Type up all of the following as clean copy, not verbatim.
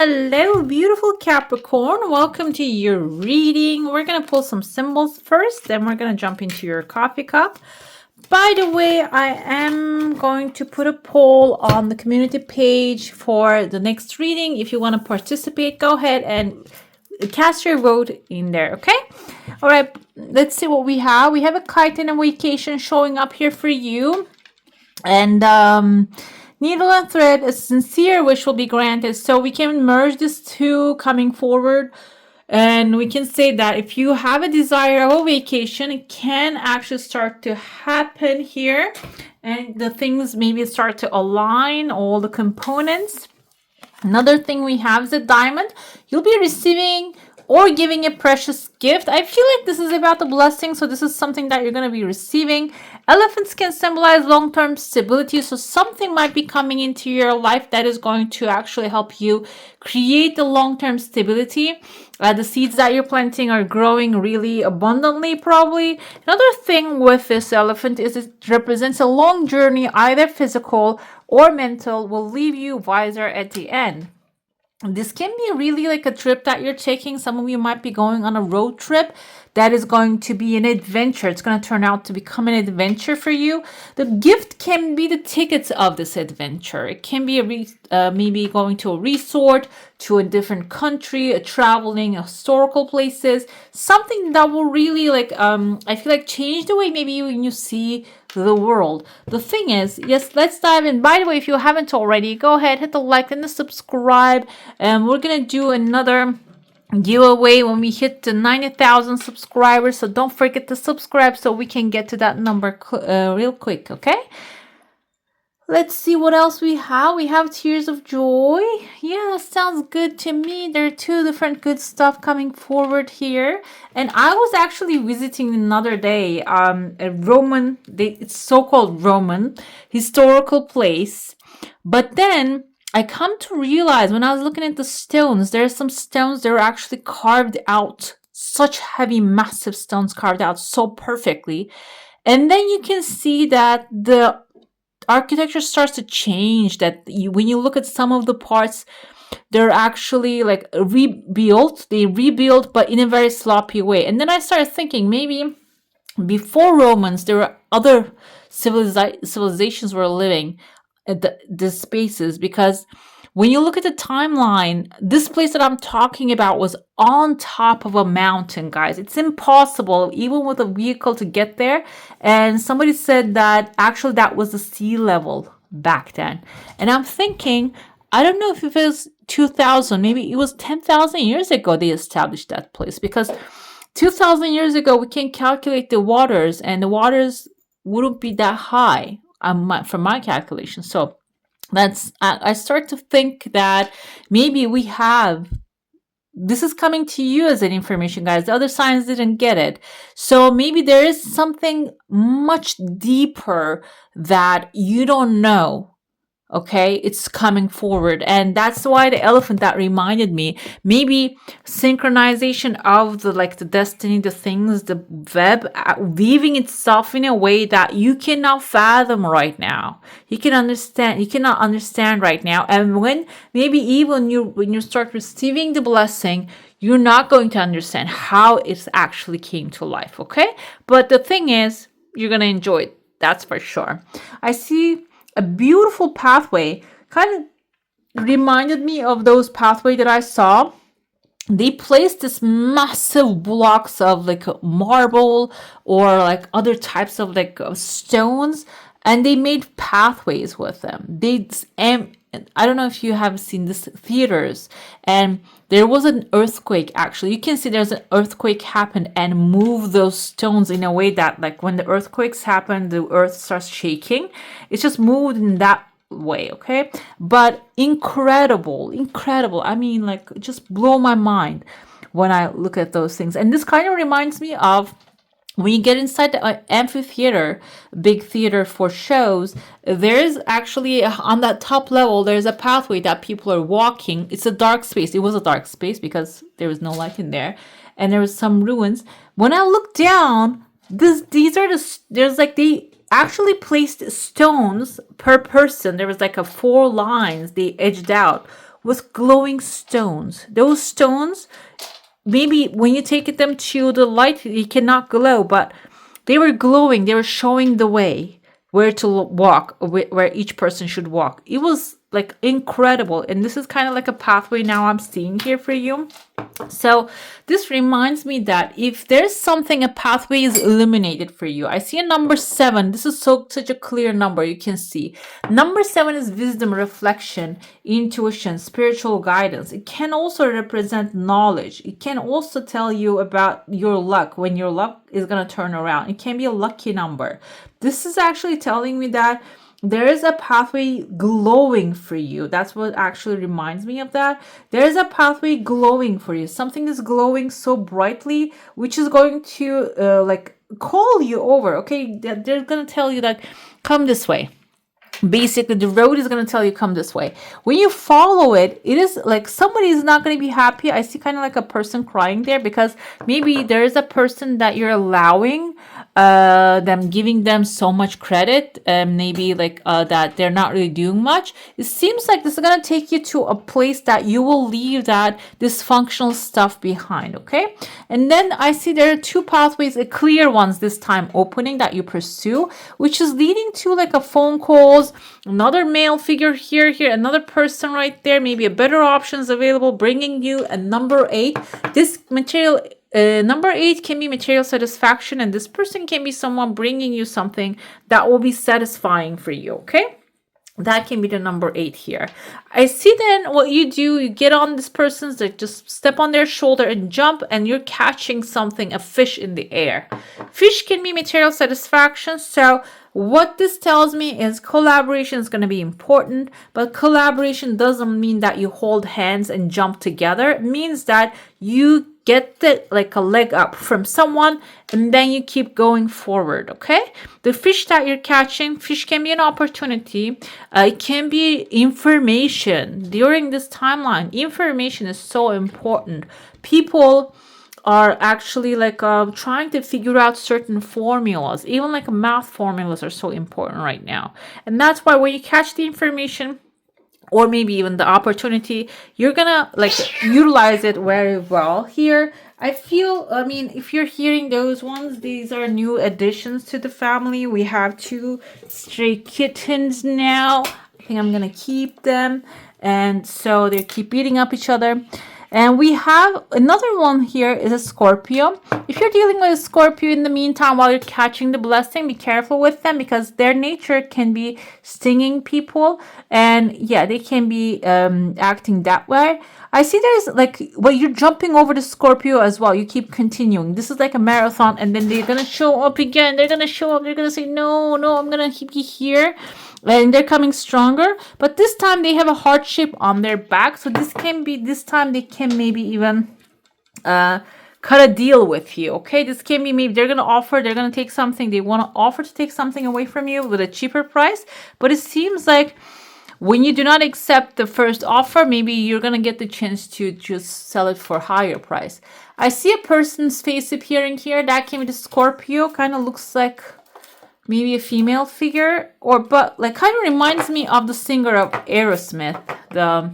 Hello, beautiful Capricorn. Welcome to your reading. We're going to pull some symbols first, then we're going to jump into your coffee cup. By the way, I am going to put a poll on the community page for the next reading. If you want to participate, go ahead and cast your vote in there, okay? All right, let's see what we have. We have a kite and a vacation showing up here for you. And needle and thread, a sincere wish will be granted. So we can merge these two coming forward. And we can say that if you have a desire of a vacation, it can actually start to happen here. And the things maybe start to align all the components. Another thing we have is a diamond. You'll be receiving or giving a precious gift. I feel like this is about the blessing, so this is something that you're going to be receiving. Elephants can symbolize long-term stability, so something might be coming into your life that is going to actually help you create the long-term stability. The seeds that you're planting are growing really abundantly, probably. Another thing with this elephant is it represents a long journey, either physical or mental, will leave you wiser at the end. This can be really like a trip that you're taking. Some of you might be going on a road trip that is going to be an adventure. It's going to turn out to become an adventure for you. The gift can be the tickets of this adventure. It can be maybe going to a resort, to a different country, traveling historical places, something that will really I feel like change the way maybe you see the world. The thing is, yes, let's dive in. By the way, if you haven't already, go ahead, hit the like and the subscribe. And we're gonna do another giveaway when we hit the 90,000 subscribers. So don't forget to subscribe so we can get to that number real quick, okay? Let's see what else we have. We have Tears of Joy. Yeah, that sounds good to me. There are two different good stuff coming forward here. And I was actually visiting another day a Roman, it's so-called Roman historical place. But then I come to realize when I was looking at the stones, there are some stones that are actually carved out. Such heavy, massive stones carved out so perfectly. And then you can see that the architecture starts to change, that when you look at some of the parts, they're actually like rebuilt. They rebuild, but in a very sloppy way. And then I started thinking maybe before Romans, there were other civilizations were living at the spaces, because when you look at the timeline, this place that I'm talking about was on top of a mountain, guys. It's impossible, even with a vehicle, to get there. And somebody said that actually that was the sea level back then. And I'm thinking, I don't know if it was 2000, maybe it was 10,000 years ago they established that place, because 2,000 years ago we can calculate the waters, and the waters wouldn't be that high from my calculation. So I start to think that maybe we have, this is coming to you as an information, guys. The other signs didn't get it. So maybe there is something much deeper that you don't know. Okay, it's coming forward. And that's why the elephant, that reminded me, maybe synchronization of the destiny, the things, the web weaving itself in a way that you cannot fathom right now. You cannot understand right now. And when maybe even when you start receiving the blessing, you're not going to understand how it actually came to life. Okay, but the thing is, you're gonna enjoy it, that's for sure. I see a beautiful pathway, kind of reminded me of those pathway that I saw. They placed this massive blocks of marble or other types of stones, and they made pathways with them. I don't know if you have seen this theaters, and there was an earthquake. Actually, you can see there's an earthquake happened and move those stones in a way that when the earthquakes happen, the earth starts shaking. It's just moved in that way, okay? But incredible. I mean, just blow my mind when I look at those things. And this kind of reminds me of when you get inside the amphitheater, big theater for shows, there's actually on that top level, there's a pathway that people are walking. It's a dark space. It was a dark space because there was no light in there, and there was some ruins. When I look down, they actually placed stones per person. There was 4 lines they edged out with glowing stones. Those stones, maybe when you take them to the light, it cannot glow, but they were glowing. They were showing the way where to walk, where each person should walk. It was like incredible. And this is kind of like a pathway now I'm seeing here for you. So this reminds me that if there's something, a pathway is illuminated for you. I see a number 7. This is such a clear number. You can see number 7 is wisdom, reflection, intuition, spiritual guidance. It can also represent knowledge. It can also tell you about your luck, when your luck is going to turn around. It can be a lucky number. This is actually telling me that there is a pathway glowing for you. That's what actually reminds me of that. There is a pathway glowing for you. Something is glowing so brightly, which is going to like call you over. Okay, they're going to tell you that come this way. Basically, the road is going to tell you come this way. When you follow it, it is like somebody is not going to be happy. I see kind of like a person crying there, because maybe there is a person that you're allowing them, giving them so much credit, and maybe like that they're not really doing much. It seems like this is going to take you to a place that you will leave that dysfunctional stuff behind. Okay, and then I see there are 2 pathways, clear ones this time opening that you pursue, which is leading to like a phone calls, another male figure here, another person right there, maybe a better options available, bringing you a number 8. This material number 8 can be material satisfaction, and this person can be someone bringing you something that will be satisfying for you. Okay, that can be the number 8 here. I see then what you do, you get on this person's, like just step on their shoulder and jump, and you're catching something, a fish in the air. Fish can be material satisfaction. So what this tells me is collaboration is going to be important, but collaboration doesn't mean that you hold hands and jump together. It means that you get like a leg up from someone, and then you keep going forward. Okay, the fish that you're catching, fish can be an opportunity. It can be information during this timeline. Information is so important. People are actually like trying to figure out certain formulas. Even like math formulas are so important right now, and that's why when you catch the information, or maybe even the opportunity, you're gonna like utilize it very well here. I feel, I mean, if you're hearing those ones, these are new additions to the family. We have 2 stray kittens now. I think I'm gonna keep them, and so they keep beating up each other. And we have another one here is a Scorpio. If you're dealing with a Scorpio in the meantime while you're catching the blessing, be careful with them, because their nature can be stinging people. And yeah, they can be acting that way. I see there's like, well, you're jumping over the Scorpio as well. You keep continuing. This is like a marathon, and then they're going to show up again. They're going to show up. They're going to say, no, I'm going to keep you here. And they're coming stronger, but this time they have a heart shape on their back. So this time they can maybe even cut a deal with you. Okay, this can be, maybe they're gonna take something, they want to offer to take something away from you with a cheaper price. But it seems like when you do not accept the first offer, maybe you're gonna get the chance to just sell it for a higher price. I see a person's face appearing here. That can be the Scorpio. Kind of looks like maybe a female figure, but like kind of reminds me of the singer of Aerosmith, the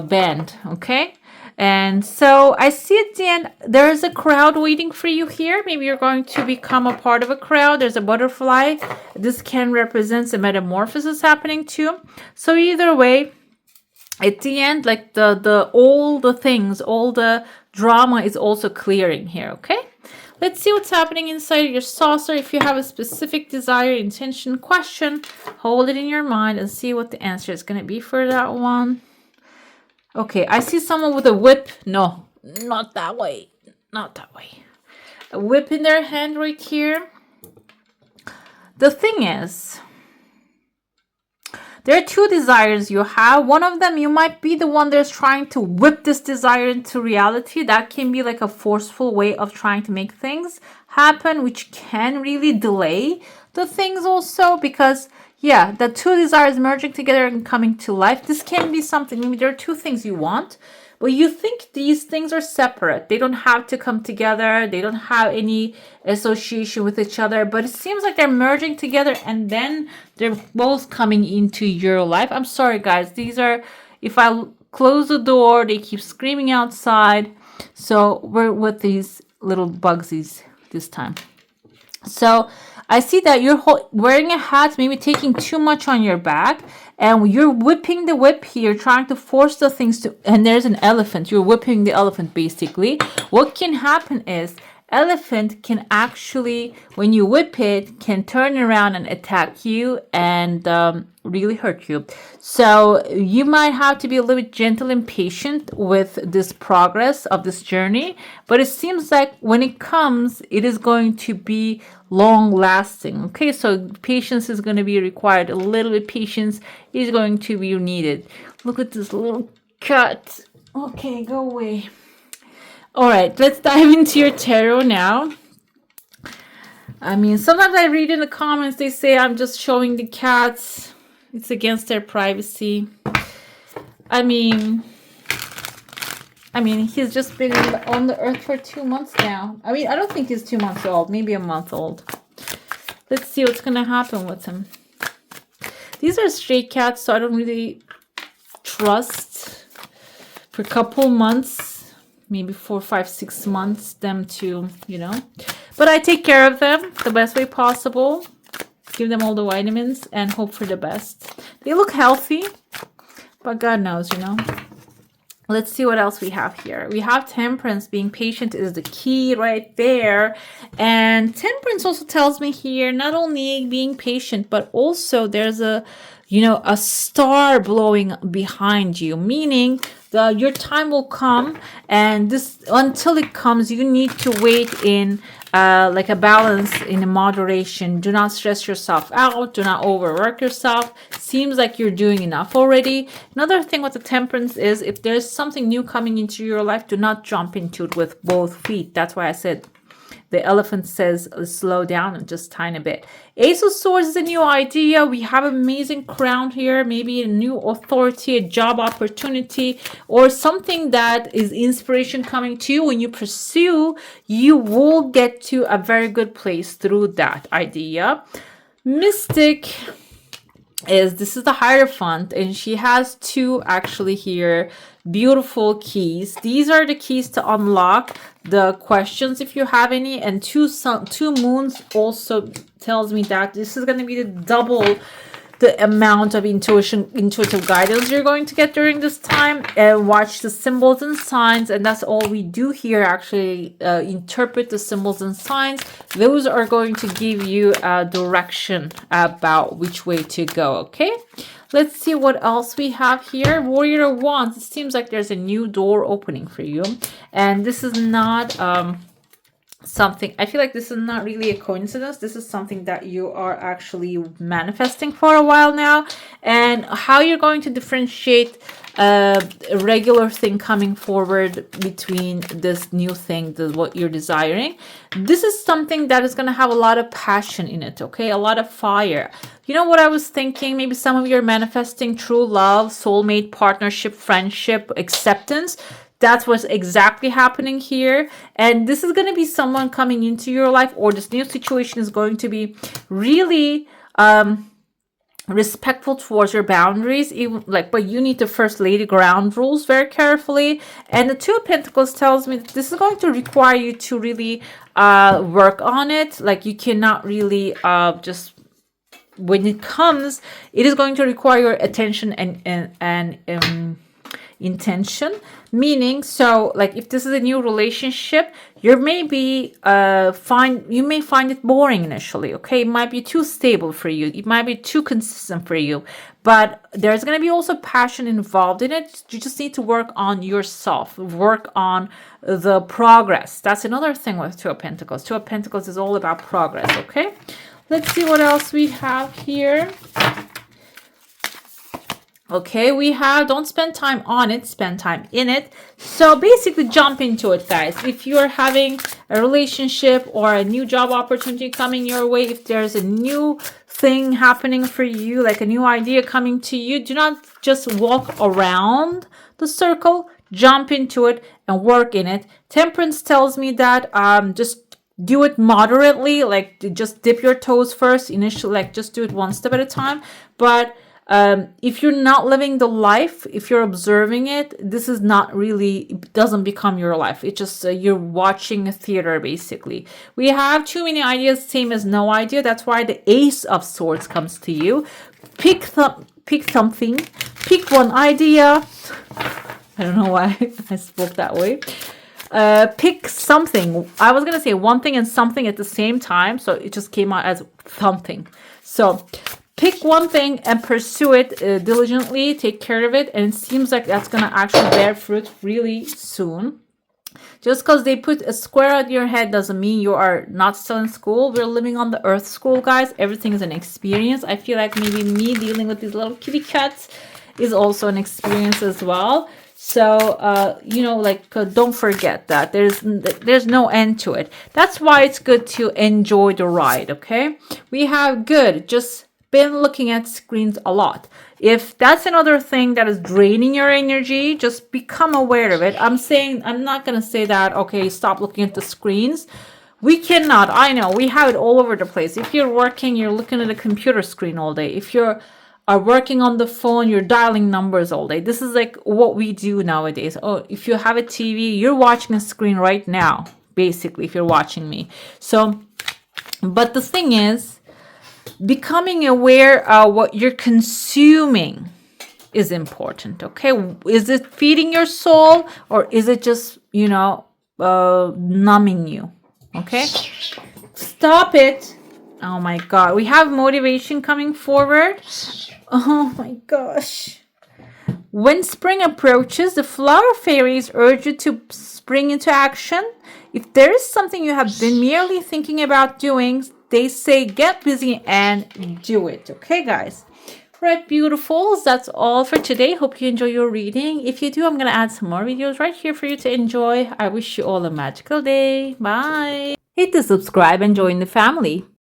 band. Okay, and so I see at the end there is a crowd waiting for you here. Maybe you're going to become a part of a crowd. There's a butterfly. This can represent a metamorphosis happening too. So either way, at the end, like all the drama is also clearing here. Okay. Let's see what's happening inside your saucer. If you have a specific desire, intention, question, hold it in your mind and see what the answer is going to be for that one. Okay, I see someone with a whip. No, not that way. Not that way. A whip in their hand right here. The thing is, there are 2 desires you have. One of them, you might be the one that's trying to whip this desire into reality. That can be like a forceful way of trying to make things happen, which can really delay the things also, because yeah, the 2 desires merging together and coming to life. This can be something, maybe there are 2 things you want, but you think these things are separate. They don't have to come together. They don't have any association with each other, but it seems like they're merging together and then they're both coming into your life. I'm sorry, guys. These are, If I close the door, they keep screaming outside. So we're with these little bugsies this time. So I see that you're wearing a hat, maybe taking too much on your back, and you're whipping the whip here, trying to force the things to, and there's an elephant. You're whipping the elephant basically. What can happen is elephant can actually, when you whip it, can turn around and attack you and really hurt you. So you might have to be a little bit gentle and patient with this progress of this journey. But it seems like when it comes, it is going to be long lasting. Okay, so patience is going to be required. A little bit patience is going to be needed. Look at this little cat. Okay, go away. All right, let's dive into your tarot now. I mean, sometimes I read in the comments, they say I'm just showing the cats. It's against their privacy. I mean, he's just been on the earth for 2 months now. I mean, I don't think he's 2 months old, maybe a month old. Let's see what's going to happen with him. These are stray cats, so I don't really trust for a couple months. Maybe 4, 5, 6 months them to, but I take care of them the best way possible, give them all the vitamins and hope for the best. They look healthy, but God knows, Let's see what else we have here. We have Temperance. Being patient is the key right there. And Temperance also tells me here, not only being patient, but also there's a star blowing behind you, meaning your time will come, and this, until it comes, you need to wait in like a balance, in a moderation. Do not stress yourself out. Do not overwork yourself. Seems like you're doing enough already. Another thing with the Temperance is, if there's something new coming into your life, do not jump into it with both feet. That's why I said the elephant says slow down just a tiny bit. Ace of Swords is a new idea. We have amazing crown here, maybe a new authority, a job opportunity, or something that is inspiration coming to you. When you pursue, you will get to a very good place through that idea. Mystic this is the Hierophant, and she has 2 actually here beautiful keys. These are the keys to unlock the questions if you have any, and 2 moons also tells me that this is going to be the double the amount of intuitive guidance you're going to get during this time. And watch the symbols and signs, and that's all we do here, actually interpret the symbols and signs. Those are going to give you a direction about which way to go. Okay, let's see what else we have here. Warrior of Wands. It seems like there's a new door opening for you, and this is not something, I feel like this is not really a coincidence. This is something that you are actually manifesting for a while now, and how you're going to differentiate a regular thing coming forward between this new thing, what you're desiring. This is something that is going to have a lot of passion in it, okay? A lot of fire. You know what I was thinking? Maybe some of you are manifesting true love, soulmate, partnership, friendship, acceptance. That's what's exactly happening here. And this is going to be someone coming into your life, or this new situation is going to be really respectful towards your boundaries, even but you need to first lay the ground rules very carefully. And the 2 of Pentacles tells me that this is going to require you to really work on it. You cannot really just, when it comes, it is going to require your attention and intention. Meaning, so if this is a new relationship, you may find it boring initially. Okay, it might be too stable for you, it might be too consistent for you, but there's going to be also passion involved in it. You just need to work on yourself, work on the progress. That's another thing with 2 of Pentacles. 2 of Pentacles is all about progress. Okay, let's see what else we have here. Okay, we have don't spend time on it, spend time in it. So basically jump into it, guys. If you're having a relationship or a new job opportunity coming your way, if there's a new thing happening for you, like a new idea coming to you, do not just walk around the circle, jump into it and work in it. Temperance tells me that just do it moderately, just dip your toes first initially, just do it one step at a time. But If you're not living the life, if you're observing it, this is not really, it doesn't become your life. It's just you're watching a theater, basically. We have too many ideas, same as no idea. That's why the Ace of Swords comes to you. Pick something, pick one idea. I don't know why I spoke that way. Pick something. I was gonna say one thing and something at the same time, so it just came out as something. So pick one thing and pursue it diligently, take care of it, and it seems like that's gonna actually bear fruit really soon. Just because they put a square on your head doesn't mean you are not still in school. We're living on the earth school, guys. Everything is an experience. I feel like maybe me dealing with these little kitty cats is also an experience as well. So, you know, like, don't forget that there's no end to it. That's why it's good to enjoy the ride, okay? We have just been looking at screens a lot. If that's another thing that is draining your energy, just become aware of it. I'm not going to say that, okay, stop looking at the screens. We cannot. I know we have it all over the place. If you're working, you're looking at a computer screen all day. If you're are working on the phone, you're dialing numbers all day. This is like what we do nowadays. Oh, if you have a TV, you're watching a screen right now, basically, if you're watching me. So, but the thing is, becoming aware of what you're consuming is important, okay? Is it feeding your soul or is it just, you know, numbing you, okay? Stop it. Oh my God. We have motivation coming forward. Oh my gosh. When spring approaches, the flower fairies urge you to spring into action. If there is something you have been merely thinking about doing, they say get busy and do it. Okay, guys? Right, beautifuls. That's all for today. Hope you enjoy your reading. If you do, I'm going to add some more videos right here for you to enjoy. I wish you all a magical day. Bye. Hit the subscribe and join the family.